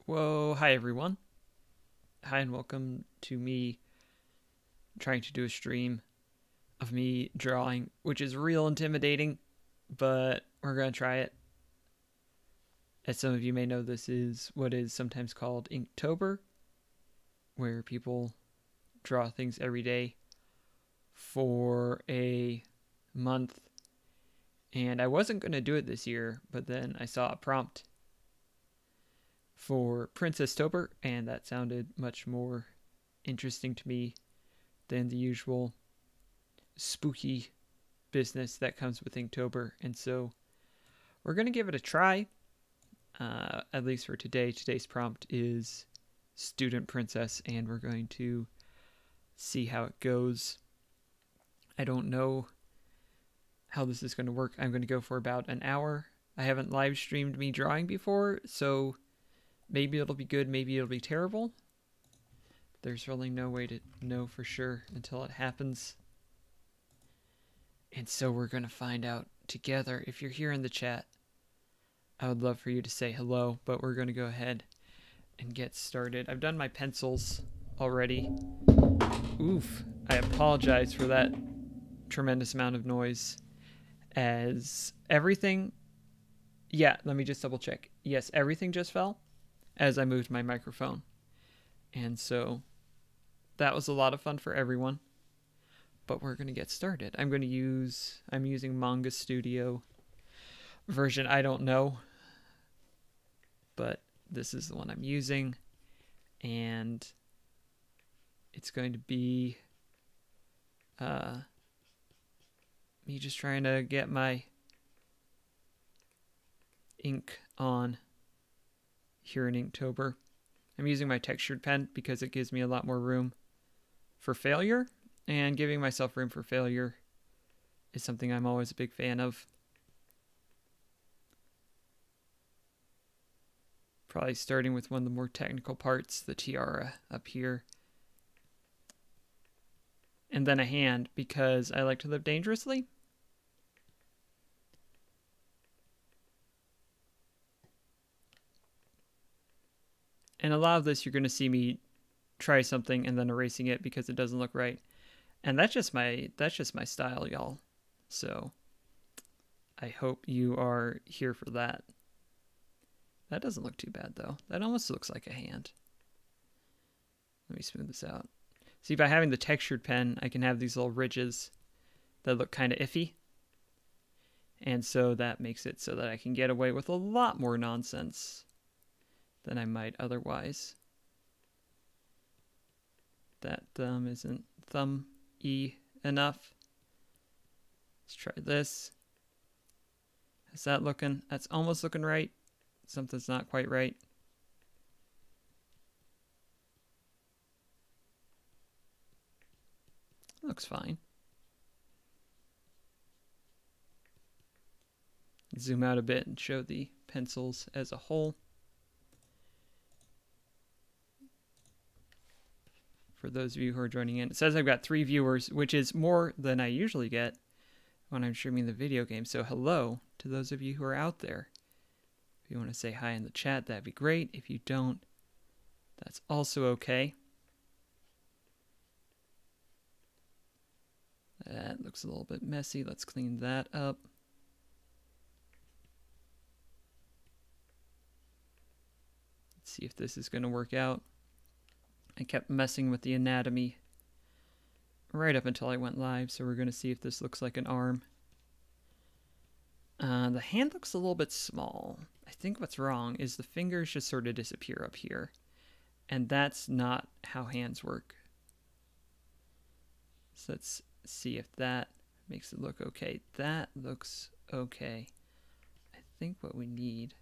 Whoa, hi everyone. Hi and welcome to me trying to do a stream of me drawing, which is real intimidating, but we're going to try it. As some of you may know, this is what is sometimes called Inktober, where people draw things every day for a month. And I wasn't going to do it this year, but then I saw a prompt for Princess Tober, and that sounded much more interesting to me than the usual spooky business that comes with Inktober. And so we're going to give it a try, at least for today. Today's prompt is Student Princess, and we're going to see how it goes. I don't know how this is going to work. I'm going to go for about an hour. I haven't live streamed me drawing before, so maybe it'll be good, maybe it'll be terrible. There's really no way to know for sure until it happens. And so we're going to find out together. If you're here in the chat, I would love for you to say hello, but we're going to go ahead and get started. I've done my pencils already. Oof, I apologize for that tremendous amount of noise. As everything, yeah, let me just double check. Yes, everything just fell as I moved my microphone. And so that was a lot of fun for everyone. But we're going to get started. I'm using Manga Studio version I don't know, but this is the one I'm using, and it's going to be me just trying to get my ink on here in Inktober. I'm using my textured pen because it gives me a lot more room for failure, and giving myself room for failure is something I'm always a big fan of. Probably starting with one of the more technical parts, the tiara up here. And then a hand, because I like to live dangerously. And a lot of this, you're going to see me try something and then erasing it because it doesn't look right. And that's just my style, y'all. So I hope you are here for that. That doesn't look too bad, though. That almost looks like a hand. Let me smooth this out. See, by having the textured pen, I can have these little ridges that look kind of iffy. And so that makes it so that I can get away with a lot more nonsense than I might otherwise. That thumb isn't thumb-y enough. Let's try this. How's that looking? That's almost looking right. Something's not quite right. Looks fine. Zoom out a bit and show the pencils as a whole. For those of you who are joining in, it says I've got 3 viewers, which is more than I usually get when I'm streaming the video game. So hello to those of you who are out there. If you want to say hi in the chat, that'd be great. If you don't, that's also okay. That looks a little bit messy. Let's clean that up. Let's see if this is going to work out. I kept messing with the anatomy right up until I went live, so we're going to see if this looks like an arm. The hand looks a little bit small. I think what's wrong is the fingers just sort of disappear up here, and that's not how hands work. So let's see if that makes it look okay. That looks okay. I think what we need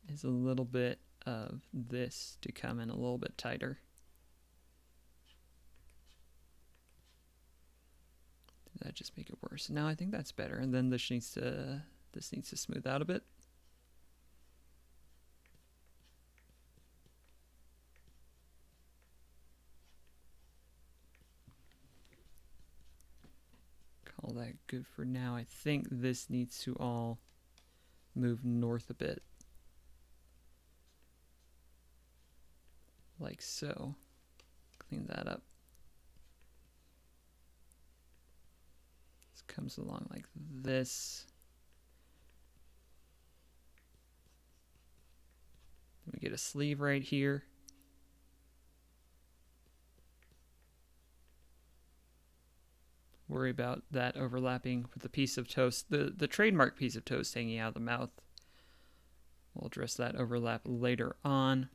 is a little bit of this to come in a little bit tighter. Did that just make it worse? No, I think that's better. And then this needs to smooth out a bit. Call that good for now. I think this needs to all move north a bit. like so. Clean that up. This comes along like this. Then we get a sleeve right here. Worry about that overlapping with the piece of toast, the trademark piece of toast hanging out of the mouth. We'll address that overlap later on.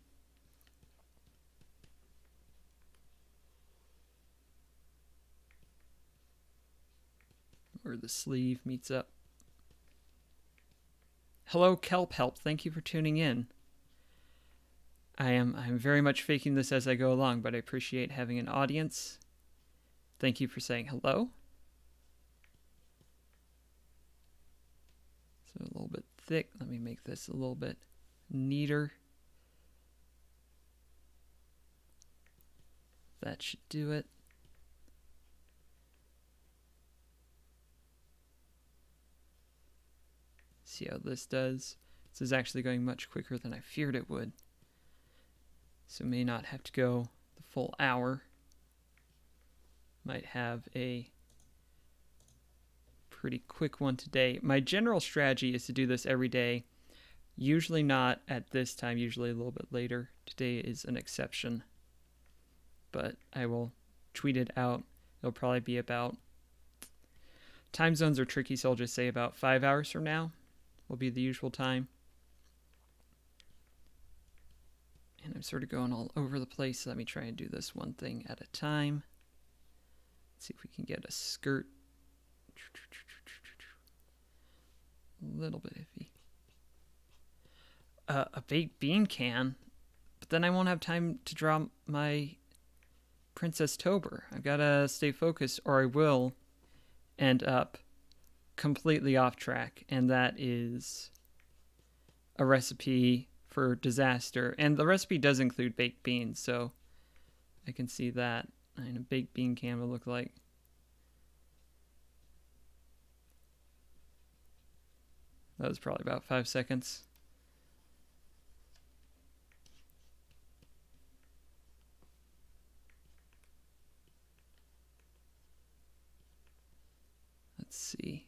Where the sleeve meets up. Hello, Kelp Help. Thank you for tuning in. I'm very much faking this as I go along, but I appreciate having an audience. Thank you for saying hello. So a little bit thick. Let me make this a little bit neater. That should do it. See how this does. This is actually going much quicker than I feared it would. So may not have to go the full hour. Might have a pretty quick one today. My general strategy is to do this every day. Usually not at this time, usually a little bit later. Today is an exception. But I will tweet it out. It'll probably be about... Time zones are tricky, so I'll just say about 5 hours from now will be the usual time. And I'm sort of going all over the place. So let me try and do this one thing at a time. Let's see if we can get a skirt. A little bit iffy. A baked bean can, but then I won't have time to draw my Princess Tober. I've got to stay focused or I will end up completely off track, and that is a recipe for disaster. And the recipe does include baked beans, so I can see that. And a baked bean can will look like. That was probably about 5 seconds. Let's see.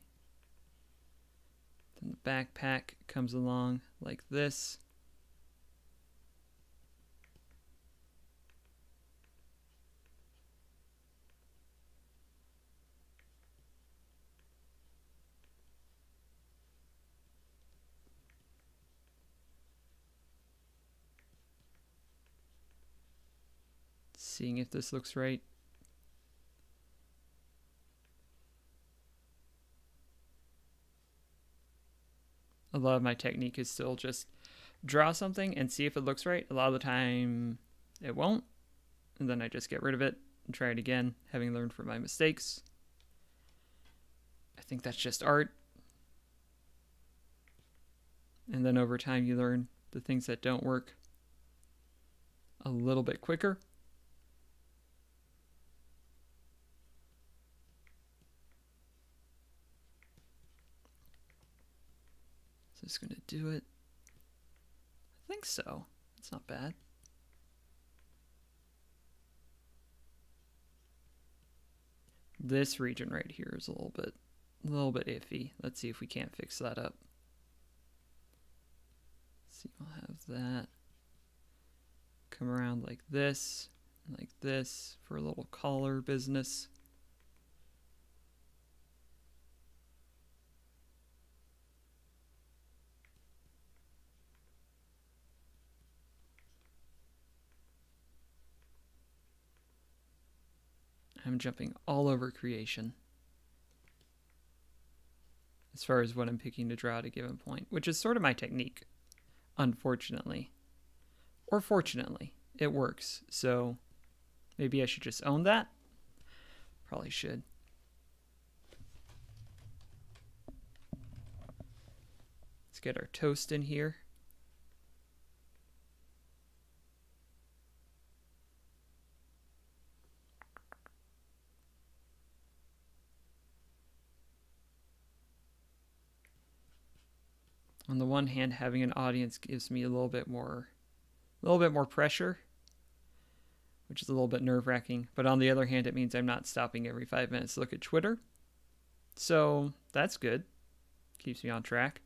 Then the backpack comes along like this. Seeing if this looks right. A lot of my technique is still just draw something and see if it looks right. A lot of the time it won't, and then I just get rid of it and try it again, having learned from my mistakes. I think that's just art. And then over time you learn the things that don't work a little bit quicker. Is this going to do it? I think so. It's not bad. This region right here is a little bit iffy. Let's see if we can't fix that up. Let's see, we'll have that come around like this for a little collar business. I'm jumping all over creation as far as what I'm picking to draw at a given point, which is sort of my technique, unfortunately. Or fortunately, it works. So maybe I should just own that. Probably should. Let's get our toast in here. On the one hand, having an audience gives me a little bit more pressure. which is a little bit nerve-wracking. But on the other hand, it means I'm not stopping every 5 minutes to look at Twitter. So that's good. Keeps me on track.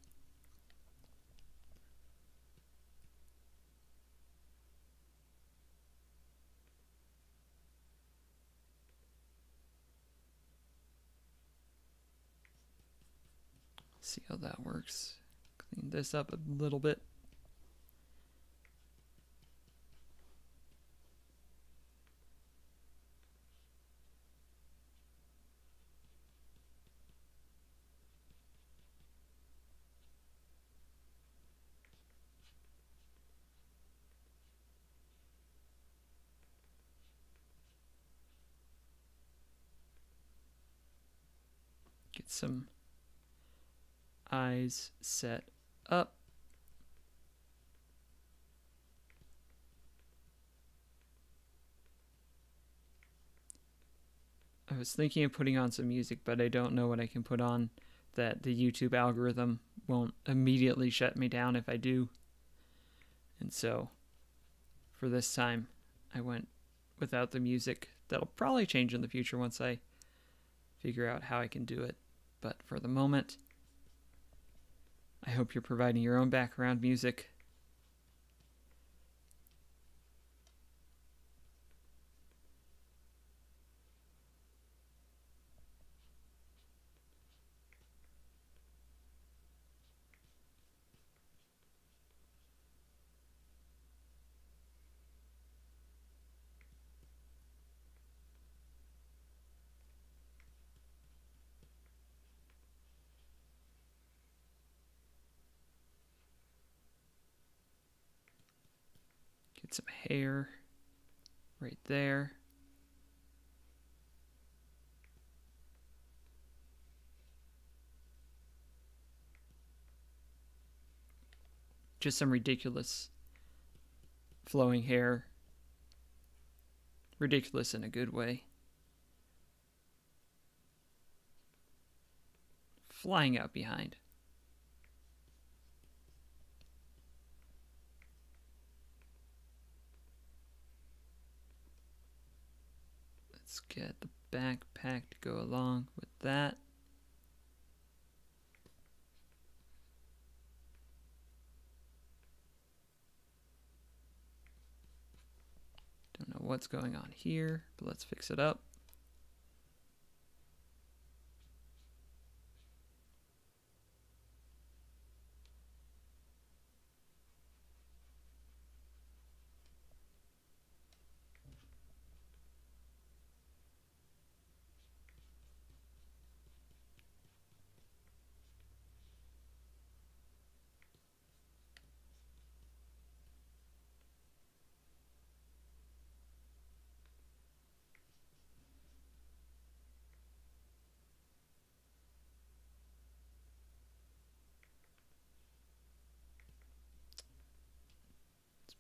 See how that works. Clean this up a little bit. Get some eyes set up. I was thinking of putting on some music, but I don't know what I can put on that the YouTube algorithm won't immediately shut me down if I do. And so for this time, I went without the music. That'll probably change in the future once I figure out how I can do it. But for the moment, I hope you're providing your own background music. Get some hair right there. Just some ridiculous flowing hair. Ridiculous in a good way. Flying out behind. Let's get the backpack to go along with that. Don't know what's going on here, but let's fix it up.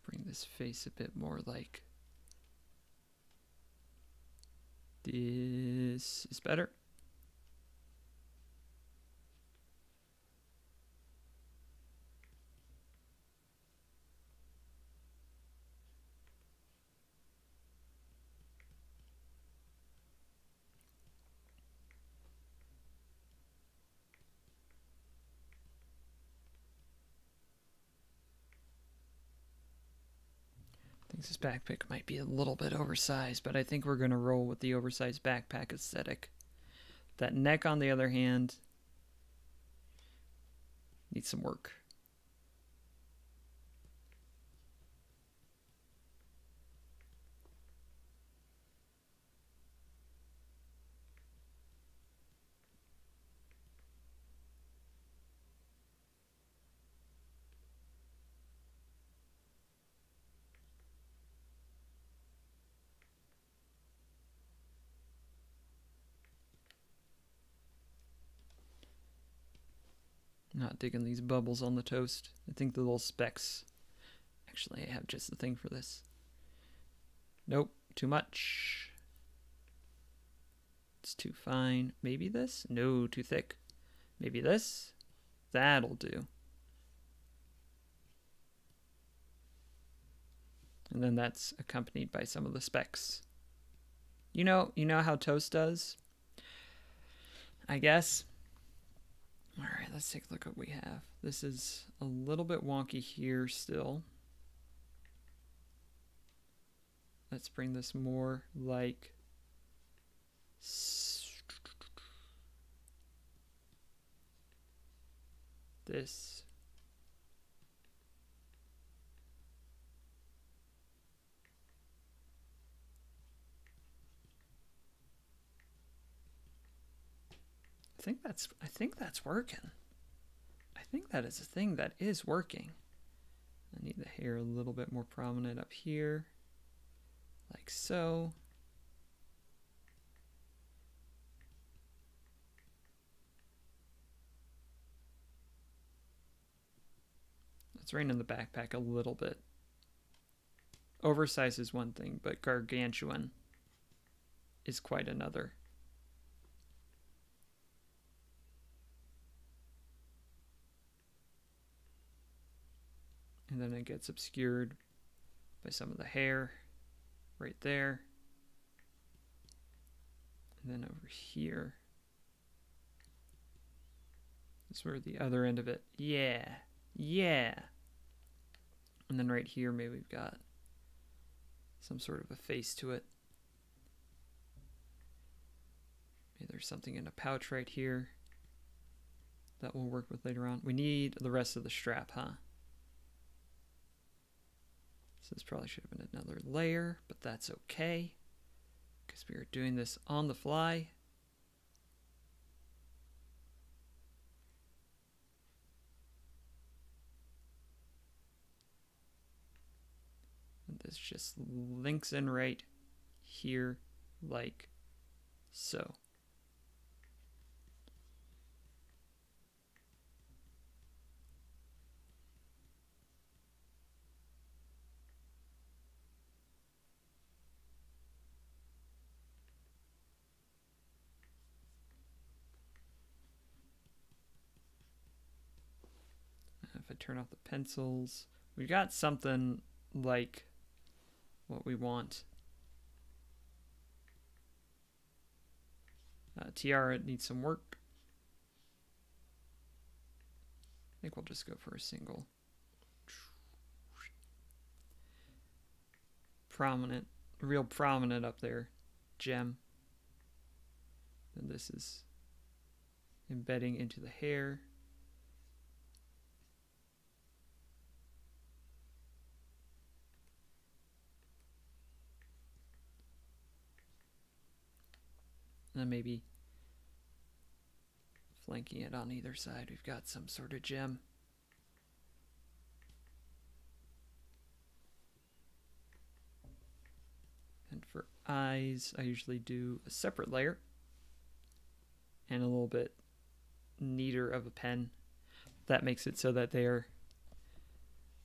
Bring this face a bit more like this is better. This backpack might be a little bit oversized, but I think we're going to roll with the oversized backpack aesthetic. That neck, on the other hand, needs some work. Not digging these bubbles on the toast. I think the little specks. Actually, I have just the thing for this. Nope, too much. It's too fine. Maybe this? No, too thick. Maybe this? That'll do. And then that's accompanied by some of the specks. You know how toast does? I guess. All right, let's take a look at what we have. This is a little bit wonky here still. Let's bring this more like this. I think that's working. I think that is a thing that is working. I need the hair a little bit more prominent up here, like so. Let's rein in the backpack a little bit. Oversize is one thing, but gargantuan is quite another. And then it gets obscured by some of the hair right there. And then over here is where the other end of it. Yeah. Yeah. And then right here, maybe we've got some sort of a face to it. Maybe there's something in a pouch right here that we'll work with later on. We need the rest of the strap, huh? So this probably should have been another layer, but that's okay, because we are doing this on the fly. And this just links in right here, like so. If I turn off the pencils, we got something like what we want. Tiara needs some work. I think we'll just go for a single. Prominent, real prominent up there, gem. And this is embedding into the hair. And then maybe flanking it on either side, we've got some sort of gem. And for eyes, I usually do a separate layer and a little bit neater of a pen. That makes it so that they're,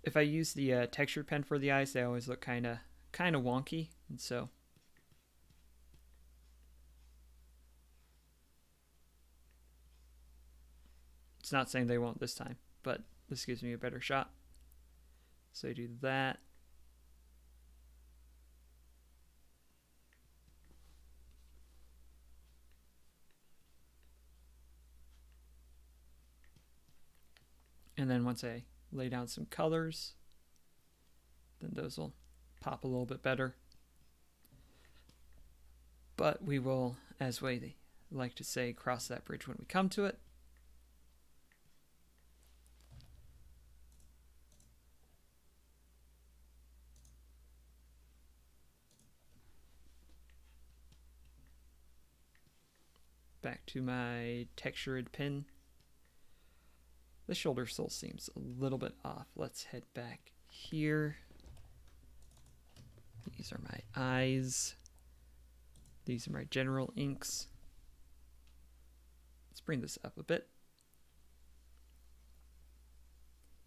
if I use the textured pen for the eyes, they always look kind of wonky, and so it's not saying they won't this time, but this gives me a better shot. So I do that. And then once I lay down some colors, then those will pop a little bit better. But we will, as we like to say, cross that bridge when we come to it. Back to my textured pen. The shoulder still seems a little bit off. Let's head back here. These are my eyes. These are my general inks. Let's bring this up a bit.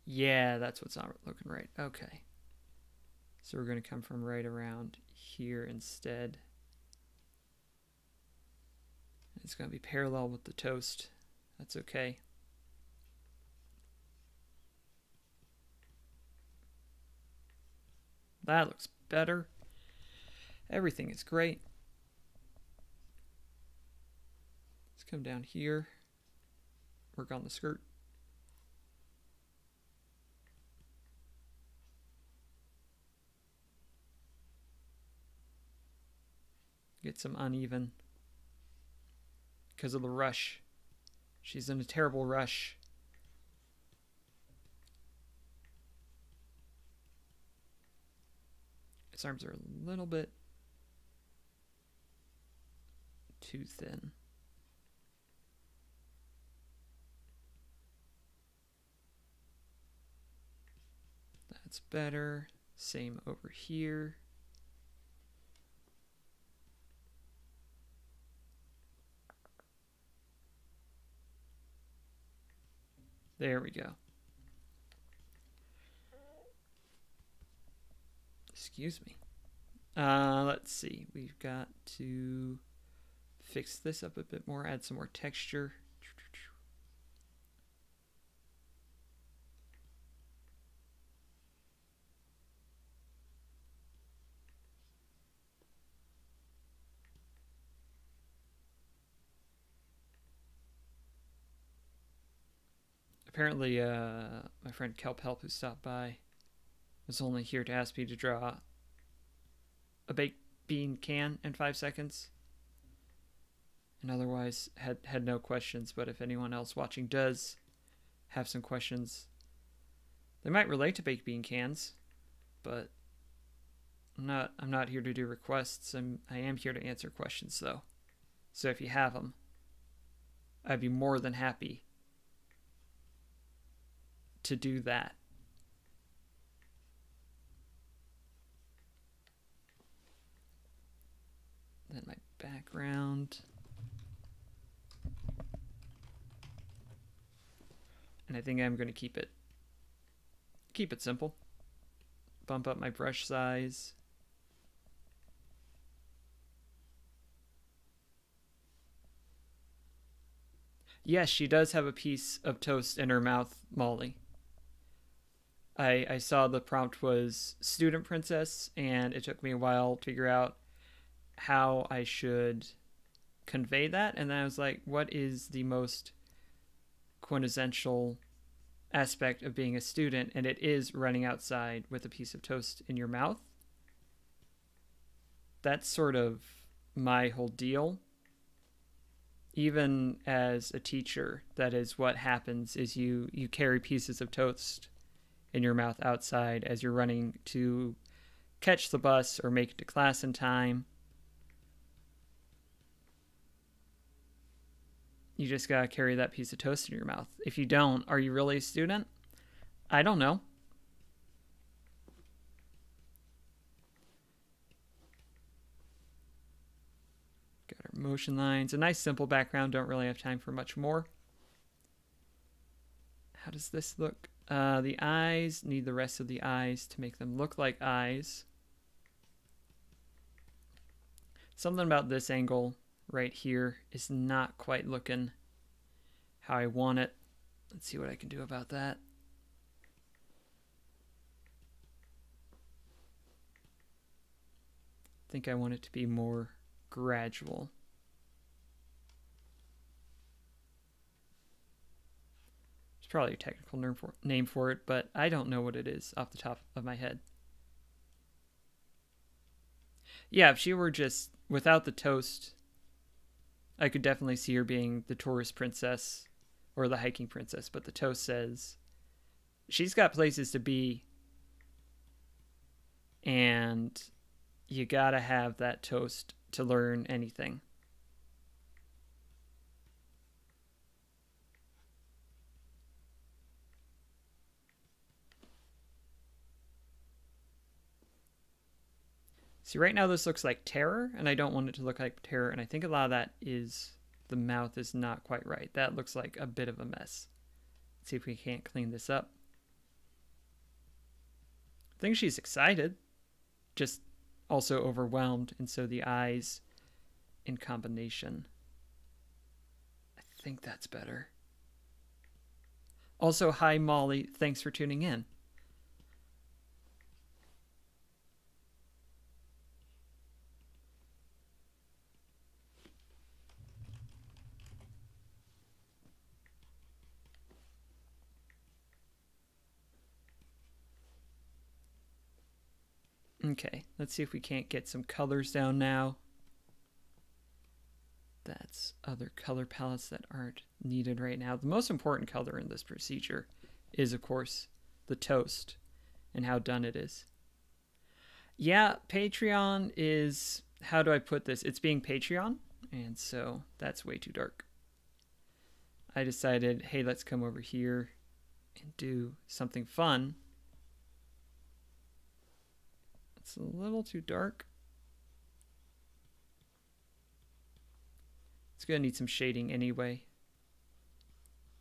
Yeah, that's what's not looking right. Okay. So we're going to come from right around here instead. It's going to be parallel with the toast. That's okay. That looks better. Everything is great. Let's come down here. Work on the skirt. Get some uneven because of the rush. She's in a terrible rush. His arms are a little bit too thin. That's better. Same over here. There we go. Excuse me. Let's see. We've got to fix this up a bit more, add some more texture. Apparently, my friend Kelp Help, who stopped by, was only here to ask me to draw a baked bean can in 5 seconds. And otherwise had no questions. But if anyone else watching does have some questions, they might relate to baked bean cans. But I'm not here to do requests. I am here to answer questions though. So if you have them, I'd be more than happy to do that. Then my background. And I think I'm going to keep it simple. Bump up my brush size. Yes, she does have a piece of toast in her mouth, Molly. I saw the prompt was student princess, and it took me a while to figure out how I should convey that. And then I was like, what is the most quintessential aspect of being a student? And it is running outside with a piece of toast in your mouth. That's sort of my whole deal. Even as a teacher, that is what happens, is you carry pieces of toast in your mouth outside as you're running to catch the bus or make it to class in time. You just gotta carry that piece of toast in your mouth. If you don't, are you really a student? I don't know. Got our motion lines. A nice simple background. Don't really have time for much more. How does this look? The eyes need the rest of the eyes to make them look like eyes. Something about this angle right here is not quite looking how I want it. Let's see what I can do about that. I think I want it to be more gradual. There's probably a technical name for it, but I don't know what it is off the top of my head. Yeah, if she were just without the toast, I could definitely see her being the tourist princess or the hiking princess, but the toast says she's got places to be, and you gotta have that toast to learn anything. See, right now this looks like terror, and I don't want it to look like terror, and I think a lot of that is the mouth is not quite right. That looks like a bit of a mess. Let's see if we can't clean this up. I think she's excited, just also overwhelmed, and so the eyes in combination. I think that's better. Also, hi Molly, thanks for tuning in. Okay, let's see if we can't get some colors down now. That's other color palettes that aren't needed right now. The most important color in this procedure is, of course, the toast and how done it is. Yeah, Patreon is, how do I put this? It's being Patreon, and so that's way too dark. I decided, hey, let's come over here and do something fun. It's a little too dark. It's going to need some shading anyway.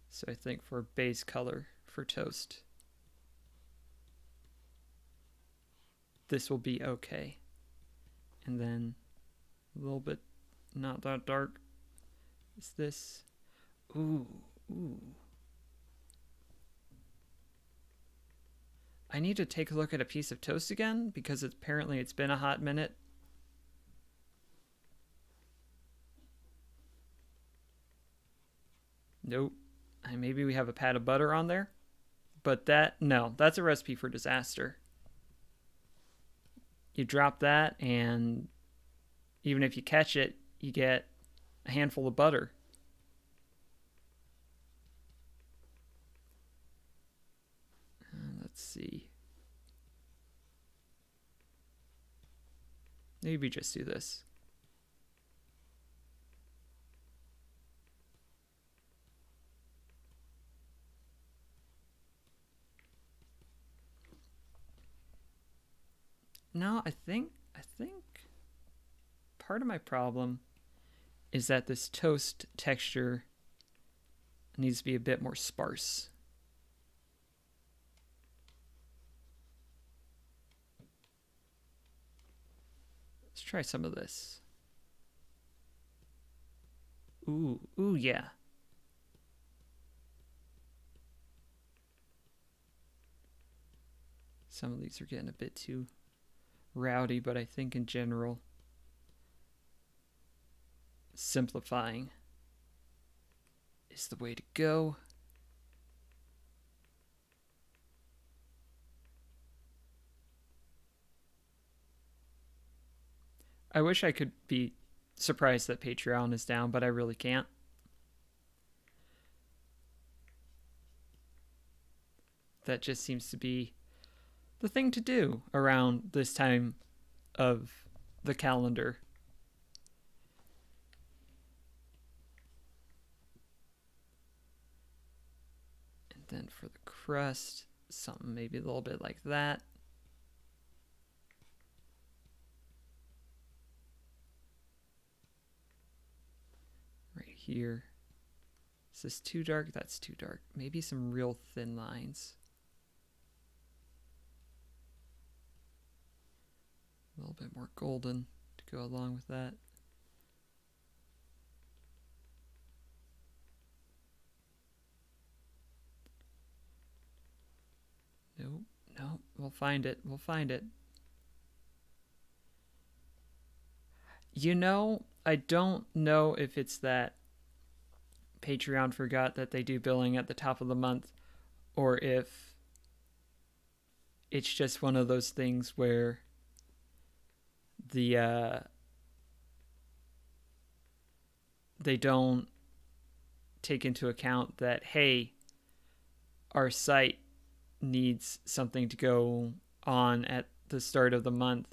So I think for base color for toast, this will be okay. And then a little bit not that dark is this. Ooh. I need to take a look at a piece of toast again because apparently it's been a hot minute. Nope. Maybe we have a pat of butter on there. But no, that's a recipe for disaster. You drop that, and even if you catch it, you get a handful of butter. Let's see. Maybe just do this. No, I think part of my problem is that this toast texture needs to be a bit more sparse. Let's try some of this. Ooh, yeah. Some of these are getting a bit too rowdy, but I think in general, simplifying is the way to go. I wish I could be surprised that Patreon is down, but I really can't. That just seems to be the thing to do around this time of the calendar. And then for the crust, something maybe a little bit like that. Right here. Is this too dark? That's too dark. Maybe some real thin lines. A little bit more golden to go along with that. No, we'll find it. We'll find it. You know, I don't know if it's that Patreon forgot that they do billing at the top of the month, or if it's just one of those things where they don't take into account that, hey, our site needs something to go on at the start of the month.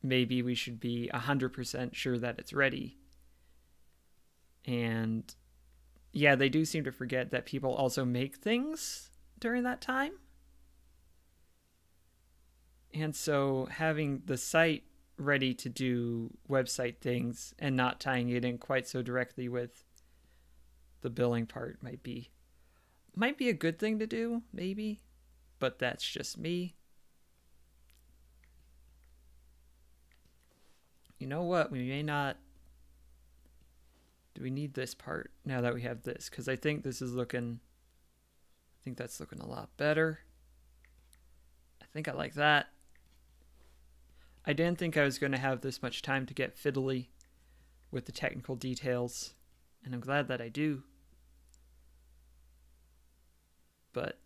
Maybe we should be 100% sure that it's ready. And yeah, they do seem to forget that people also make things during that time. And so having the site ready to do website things and not tying it in quite so directly with the billing part might be a good thing to do, maybe, but that's just me. You know what? We may not. Do we need this part now that we have this? Because I think this is looking. I think that's looking a lot better. I think I like that. I didn't think I was going to have this much time to get fiddly with the technical details, and I'm glad that I do. But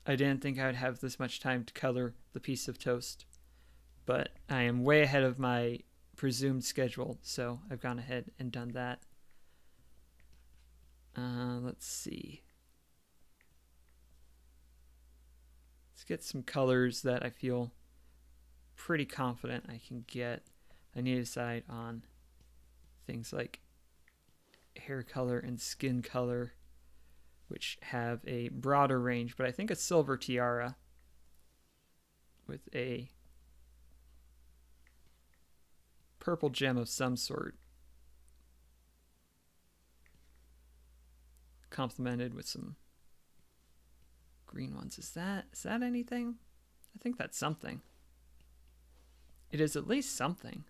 I didn't think I would have this much time to color the piece of toast. but I am way ahead of my presumed schedule, so I've gone ahead and done that. Let's see. Let's get some colors that I feel pretty confident I can get. I need to decide on things like hair color and skin color, which have a broader range, but I think a silver tiara with a purple gem of some sort, complemented with some green ones. Is that anything? I think that's something. It is at least something.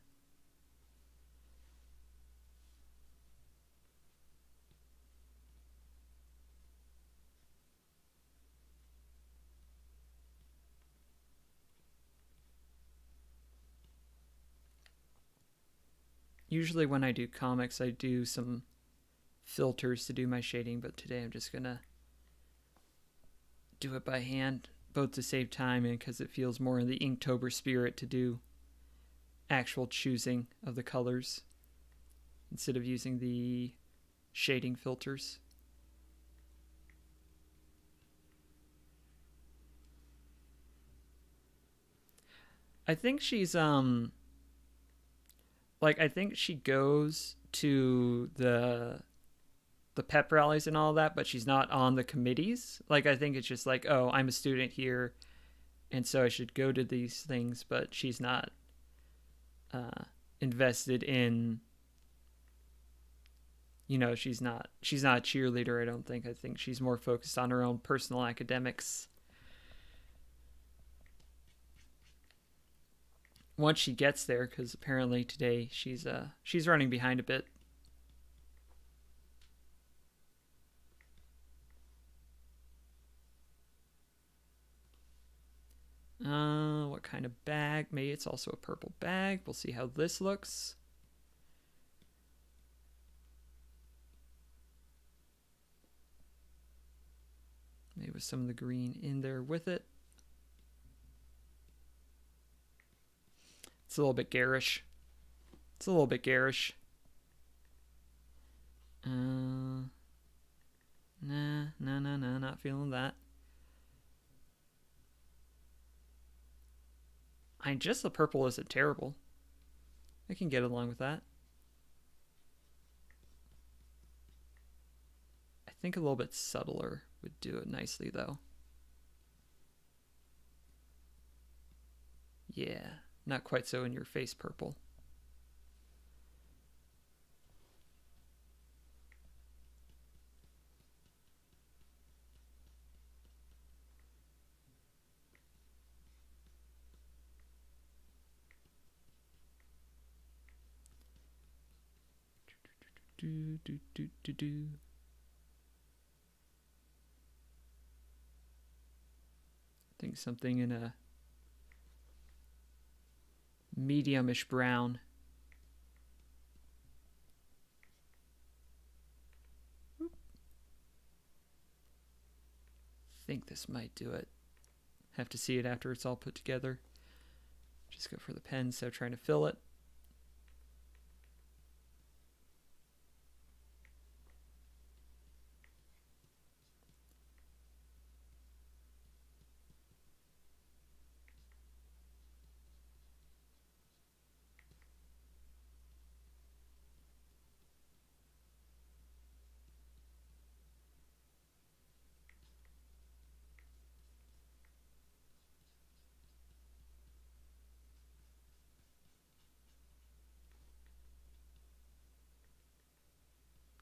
Usually when I do comics, I do some filters to do my shading, but today I'm just gonna do it by hand, both to save time and because it feels more in the Inktober spirit to do actual choosing of the colors instead of using the shading filters. I think she's like, I think she goes to the pep rallies and all that, but she's not on the committees. Like, I think it's just like, oh, I'm a student here, and so I should go to these things, but she's not invested in, you know, she's not a cheerleader, I don't think. I think she's more focused on her own personal academics. Once she gets there, because apparently today she's running behind a bit. What kind of bag? Maybe it's also a purple bag. We'll see how this looks. Maybe with some of the green in there with it. It's a little bit garish. It's a little bit garish. Nah, not feeling that. Just the purple isn't terrible. I can get along with that. I think a little bit subtler would do it nicely, though. Yeah, not quite so in your face purple. I think something in a medium-ish brown. I think this might do it. Have to see it after it's all put together. Just go for the pen instead of trying to fill it.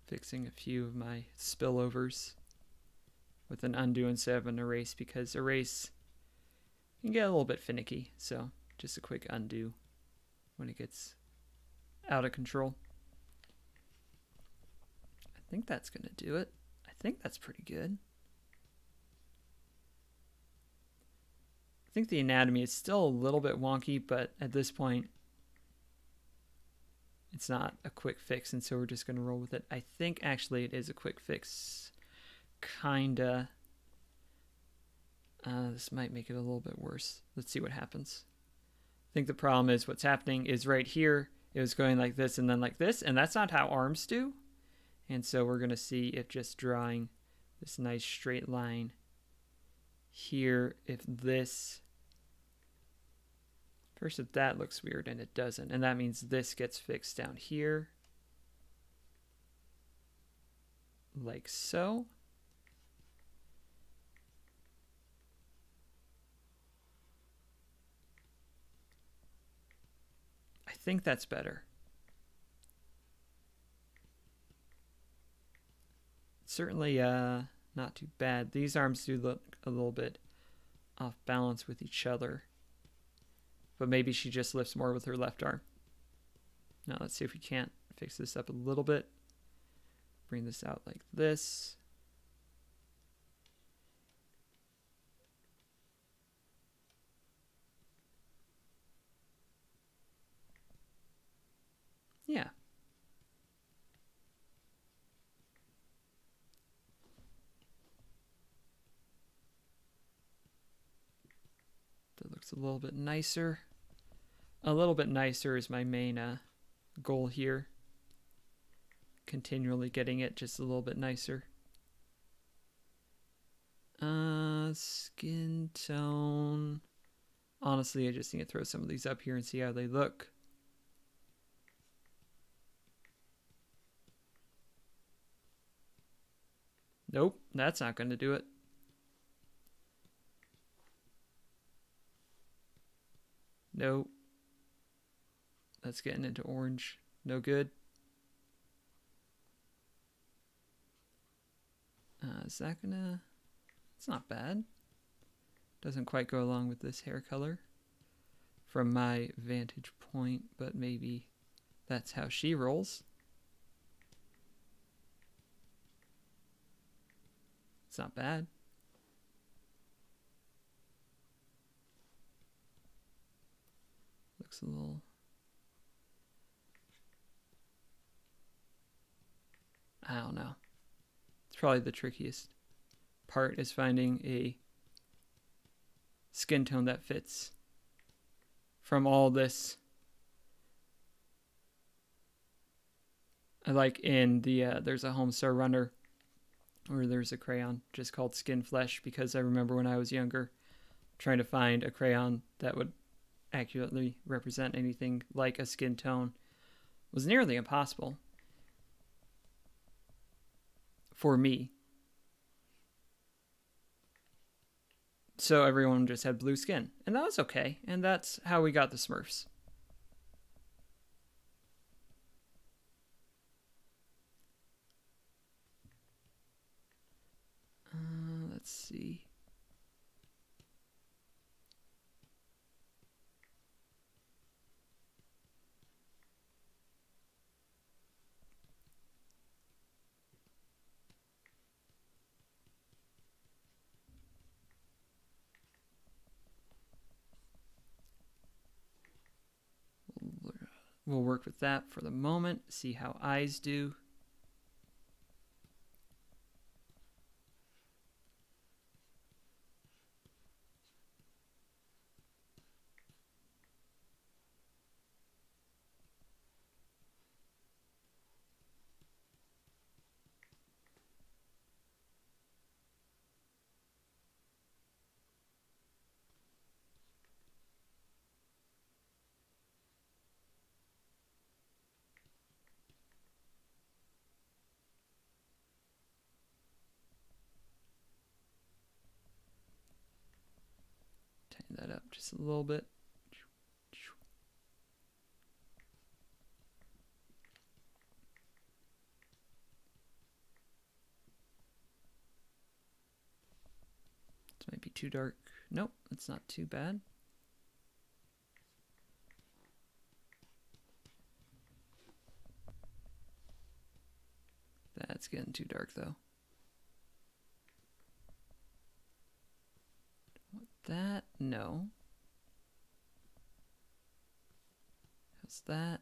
Fixing a few of my spillovers with an undo instead of an erase, because erase can get a little bit finicky, so just a quick undo when it gets out of control. I think that's going to do it. I think that's pretty good. I think the anatomy is still a little bit wonky, but at this point it's not a quick fix, and so we're just going to roll with it. I think actually it is a quick fix. Kinda. This might make it a little bit worse. Let's see what happens. think the problem is what's happening is right here, it was going like this and then like this, and that's not how arms do. And so we're going to see if just drawing this nice straight line here, if this, first if that looks weird and it doesn't, and that means this gets fixed down here, like so. I think that's better. Certainly not too bad. These arms do look a little bit off balance with each other, but maybe she just lifts more with her left arm. Now let's see if we can't fix this up a little bit. Bring this out like this. Yeah. That looks a little bit nicer. A little bit nicer is my main goal here. Continually getting it just a little bit nicer. Skin tone. Honestly, I just need to throw some of these up here and see how they look. Nope, that's not going to do it. Nope. That's getting into orange. No good. Is that gonna... It's not bad. Doesn't quite go along with this hair color from my vantage point, but maybe that's how she rolls. It's not bad. Looks a little... I don't know. It's probably the trickiest part is finding a skin tone that fits from all this. I like in the there's a Homestar Runner where there's a crayon just called Skin Flesh, because I remember when I was younger trying to find a crayon that would accurately represent anything like a skin tone was nearly impossible for me. So everyone just had blue skin, and that was okay, and that's how we got the Smurfs. Let's see. We'll work with that for the moment, see how eyes do. Tighten that up just a little bit. This might be too dark. Nope, it's not too bad. That's getting too dark though. That, no. How's that?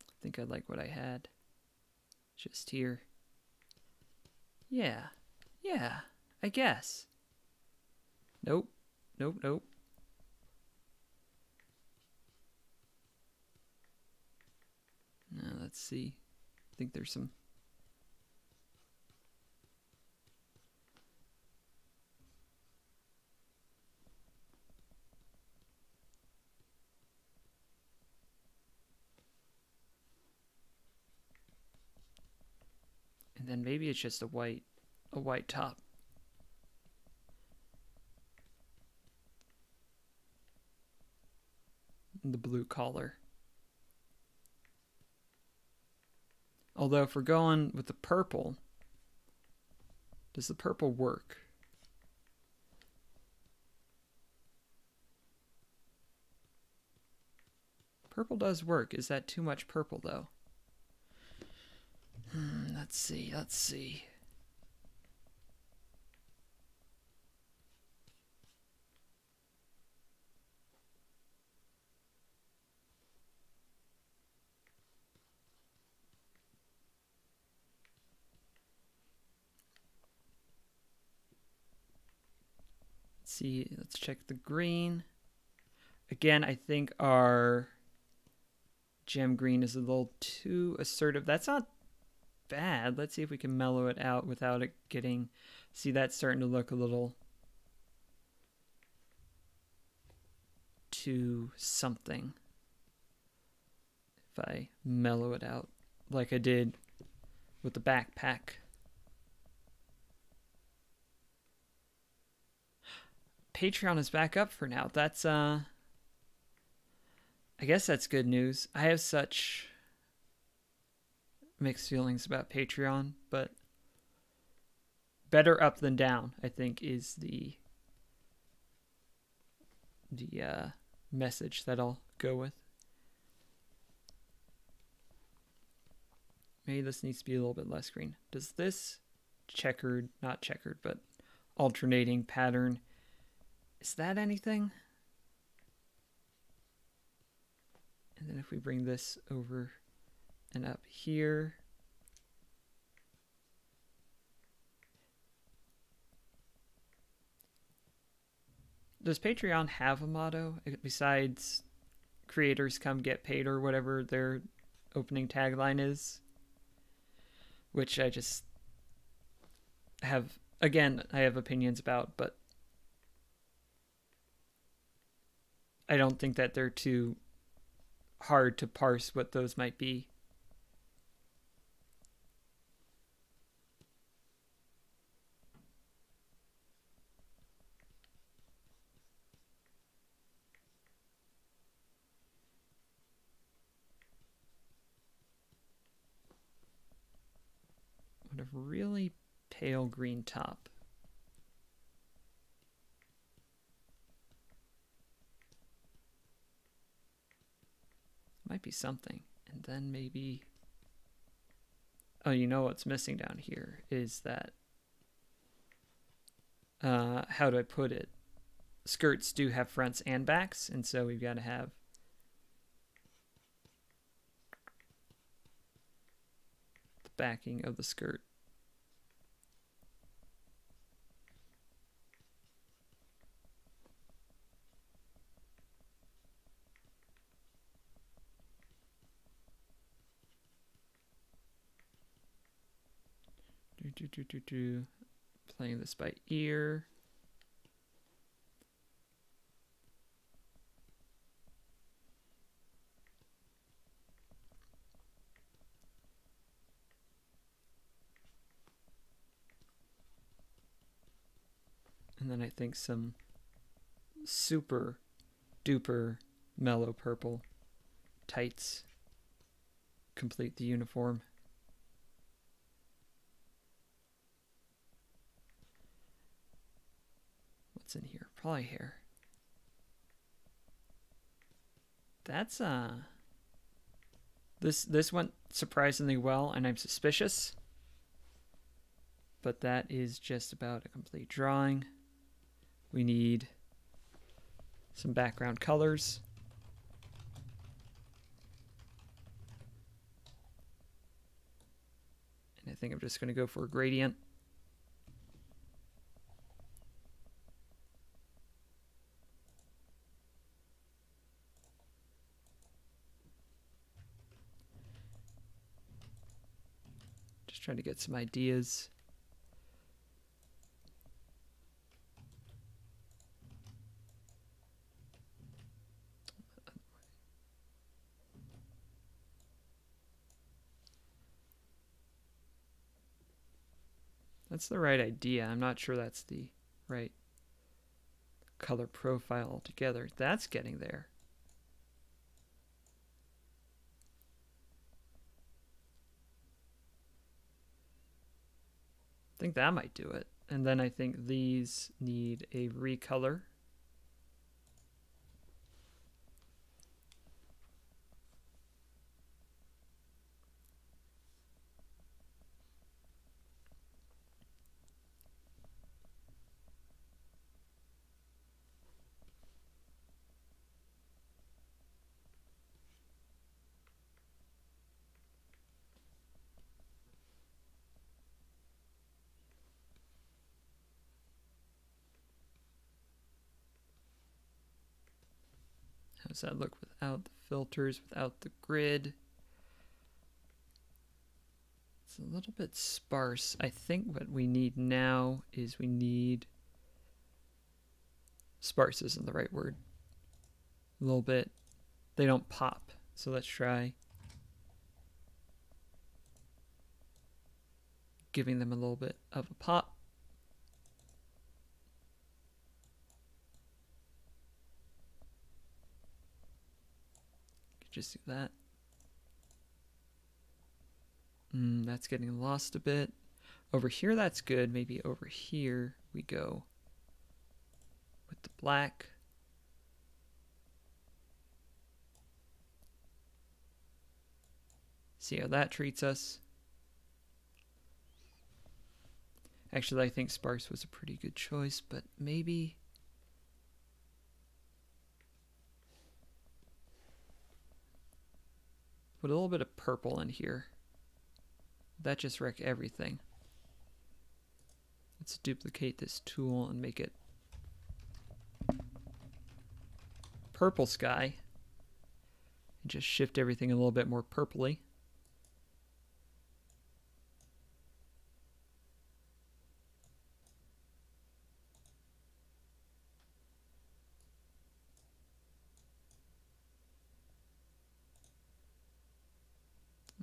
I think I like what I had. Just here. Yeah, I guess. Nope. Nope, nope. Now, let's see. I think there's some... And then maybe it's just a white top. And the blue collar. Although if we're going with the purple, does the purple work? Purple does work. Is that too much purple though? Let's see, let's see. See, let's check the green. Again, I think our gem green is a little too assertive. That's not bad. Let's see if we can mellow it out without it getting... See, that's starting to look a little too something. If I mellow it out like I did with the backpack. Patreon is back up for now. That's I guess that's good news. I have such mixed feelings about Patreon, but better up than down, I think, is the message that I'll go with. Maybe this needs to be a little bit less green. Does this checkered, not checkered, but alternating pattern, is that anything? And then if we bring this over and up here. Does Patreon have a motto besides creators come get paid or whatever their opening tagline is? Which I just have, again, I have opinions about, but I don't think that they're too hard to parse what those might be. What a really pale green top. Might be something. And then maybe... Oh, you know what's missing down here is that... how do I put it? Skirts do have fronts and backs, and so we've got to have... the backing of the skirt. Playing this by ear. And then I think some super duper mellow purple tights complete the uniform. What's in here? Probably hair. That's this went surprisingly well, and I'm suspicious. But that is just about a complete drawing. We need some background colors. And I think I'm just going to go for a gradient. trying to get some ideas. That's the right idea. I'm not sure that's the right color profile altogether. That's getting there. I think that might do it. And then I think these need a recolor. How does that look without the filters, without the grid? It's a little bit sparse. I think what we need now is we need... Sparse isn't the right word. A little bit. They don't pop. So let's try giving them a little bit of a pop. Just do that. That's getting lost a bit. Over here, that's good. Maybe over here we go with the black. See how that treats us. Actually, I think sparse was a pretty good choice, but maybe... Put a little bit of purple in here. That just wrecked everything. Let's duplicate this tool and make it purple sky. And just shift everything a little bit more purpley.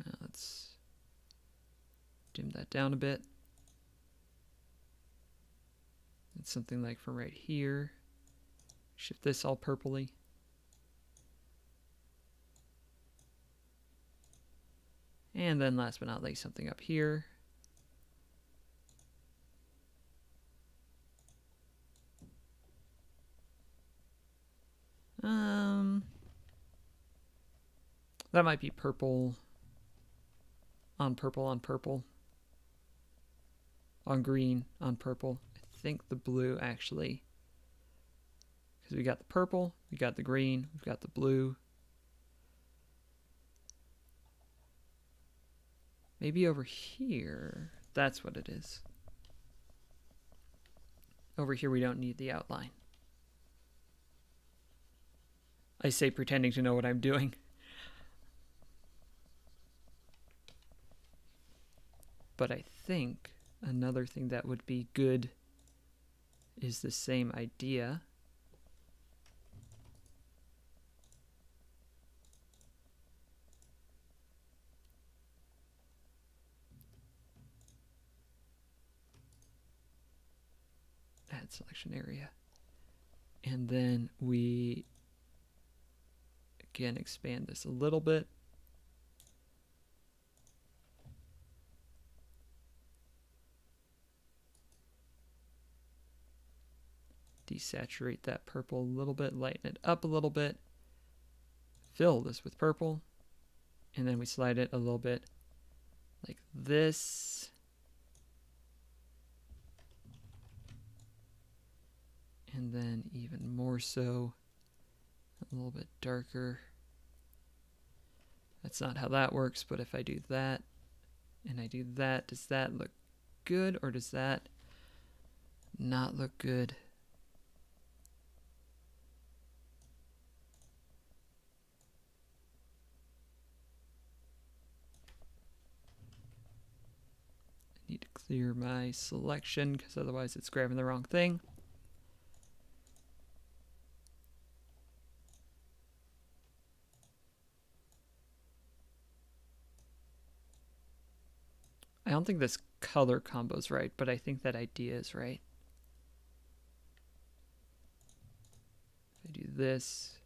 Now let's dim that down a bit. It's something like from right here. Shift this all purpley. And then last but not least, something up here. That might be purple on purple on purple. On green on purple. I think the blue actually. Because we got the purple, we got the green, we've got the blue. Maybe over here. That's what it is. Over here we don't need the outline. I say pretending to know what I'm doing. But I think another thing that would be good is the same idea. Add selection area. And then we again expand this a little bit. Desaturate that purple a little bit, lighten it up a little bit. Fill this with purple. And then we slide it a little bit like this. And then even more so, a little bit darker. That's not how that works, but if I do that and I do that, does that look good or does that not look good? need to clear my selection because otherwise it's grabbing the wrong thing. I don't think this color combo is right, but I think that idea is right. If I do this,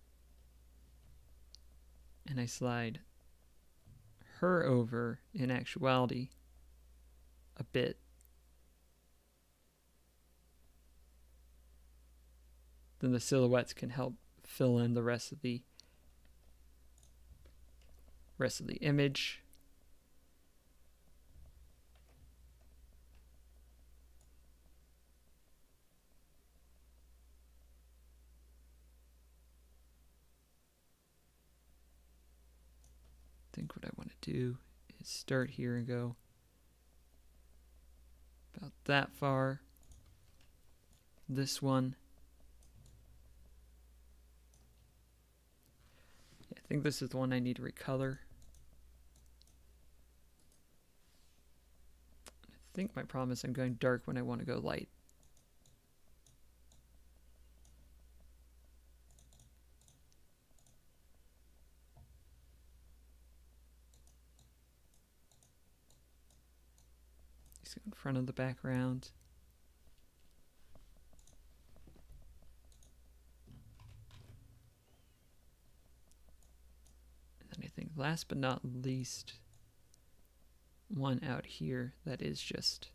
and I slide her over, in actuality, a bit, then the silhouettes can help fill in the rest of the image. I think what I want to do is start here and go about that far. This one. I think this is the one I need to recolor. I think my problem is I'm going dark when I want to go light. In front of the background. And then I think last but not least, one out here that is just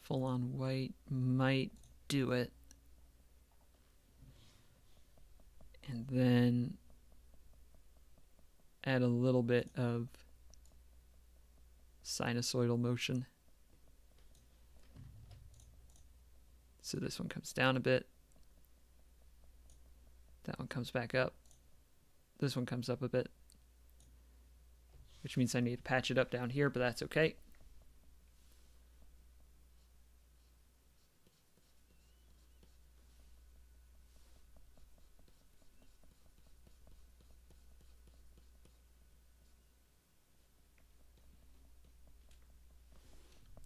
full on white might do it. And then add a little bit of sinusoidal motion. So this one comes down a bit. That one comes back up. This one comes up a bit. Which means I need to patch it up down here, but that's okay.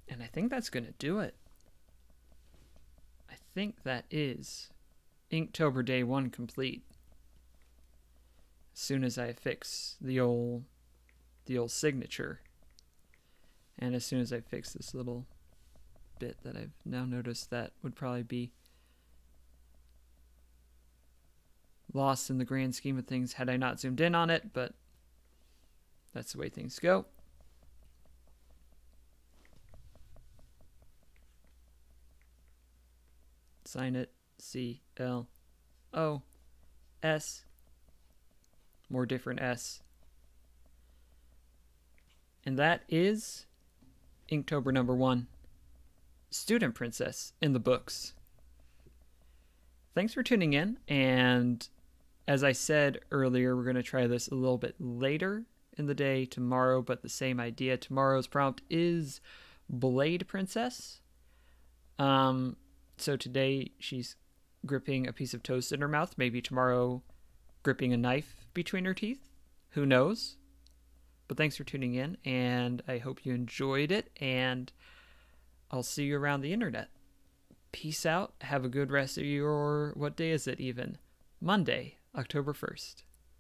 And I think that's going to do it. I think that is Inktober Day 1 complete. As soon as I fix the old signature, and as soon as I fix this little bit that I've now noticed that would probably be lost in the grand scheme of things had I not zoomed in on it, but that's the way things go. Sign it, C-L-O-S, more different S. And that is Inktober number 1, Student Princess in the books. Thanks for tuning in, and as I said earlier, we're going to try this a little bit later in the day tomorrow, but the same idea. Tomorrow's prompt is Blade Princess. So today she's gripping a piece of toast in her mouth. Maybe tomorrow gripping a knife between her teeth. Who knows? But thanks for tuning in, and I hope you enjoyed it, and I'll see you around the internet. Peace out. Have a good rest of your, what day is it even? Monday, October 1st.